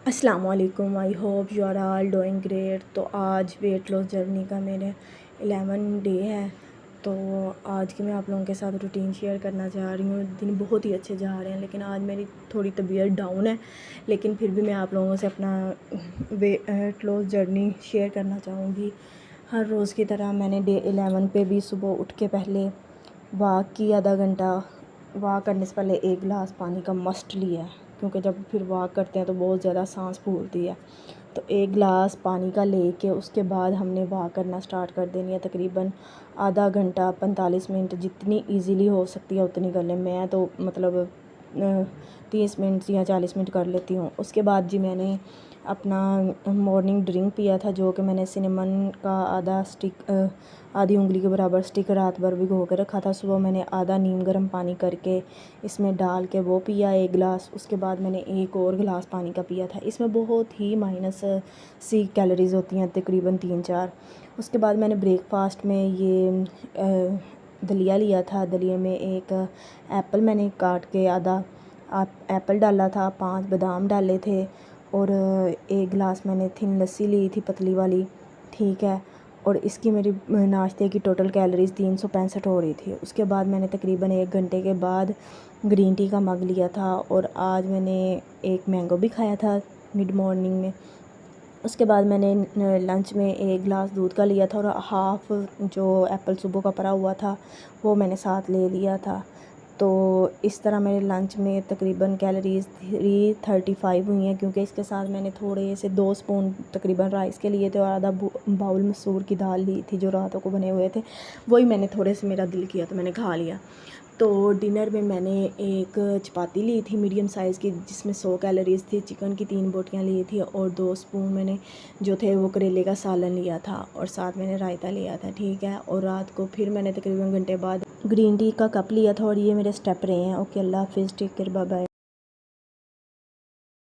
अस्सलाम वालेकुम। I hope you are all doing great. तो आज वेट लॉस जर्नी का मेरे 11 डे है। तो आज की मैं आप लोगों के साथ रूटीन शेयर करना चाह रही हूँ। दिन बहुत ही अच्छे जा रहे हैं, लेकिन आज मेरी थोड़ी तबीयत डाउन है। लेकिन फिर भी मैं आप लोगों से अपना वेट लॉस जर्नी शेयर करना चाहूँगी। हर रोज़ की तरह मैंने डे 11 पे भी सुबह उठ के पहले वॉक की आधा घंटा। वॉक करने से पहले एक गिलास पानी का मस्ट लिया है, क्योंकि जब फिर वॉक करते हैं तो बहुत ज़्यादा सांस फूलती है। तो एक गिलास पानी का लेके उसके बाद हमने वॉक करना स्टार्ट कर देनी है। तकरीबन आधा घंटा 45 मिनट जितनी इजीली हो सकती है उतनी कर लें। मैं तो मतलब 30 मिनट या 40 मिनट कर लेती हूँ। उसके बाद जी मैंने अपना मॉर्निंग ड्रिंक पिया था, जो कि मैंने सिनेमन का आधी उंगली के बराबर स्टिक रात भर भिगो के रखा था। सुबह मैंने आधा नीम गर्म पानी करके इसमें डाल के वो पिया एक गिलास। उसके बाद मैंने एक और गिलास पानी का पिया था। इसमें बहुत ही -सी कैलोरीज़ होती हैं, तकरीबन 3-4। उसके बाद मैंने ब्रेकफास्ट में ये दलिया लिया था। दलिया में एक एप्पल मैंने काट के आधा एप्पल डाला था, 5 बादाम डाले थे, और एक गिलास मैंने थिन लस्सी ली थी, पतली वाली, ठीक है। और इसकी मेरी नाश्ते की टोटल कैलोरीज़ 365 हो रही थी। उसके बाद मैंने तकरीबन 1 घंटे के बाद ग्रीन टी का मग लिया था, और आज मैंने एक मैंगो भी खाया था मिड मॉर्निंग में। उसके बाद मैंने लंच में एक गिलास दूध का लिया था, और हाफ़ जो एप्पल सुबह का पड़ा हुआ था वो मैंने साथ ले लिया था। तो इस तरह मेरे लंच में तकरीबन कैलोरीज़ 335 हुई हैं, क्योंकि इसके साथ मैंने थोड़े से 2 स्पून तकरीबन राइस के लिए थे, और आधा बाउल मसूर की दाल ली थी जो रातों को बने हुए थे। वही मैंने थोड़े से, मेरा दिल किया तो मैंने खा लिया। तो डिनर में मैंने एक चपाती ली थी मीडियम साइज़ की, जिसमें 100 कैलोरीज़ थी। चिकन की 3 बोटियाँ ली थी, और 2 स्पून मैंने जो थे वो करेले का सालन लिया था, और साथ मैंने रायता लिया था, ठीक है। और रात को फिर मैंने तकरीबन घंटे बाद ग्रीन टी का कप लिया था। और ये मेरे स्टेप रहे हैं। ओके, अल्लाह हाफ़िज़, टेक केयर, बाय बाय।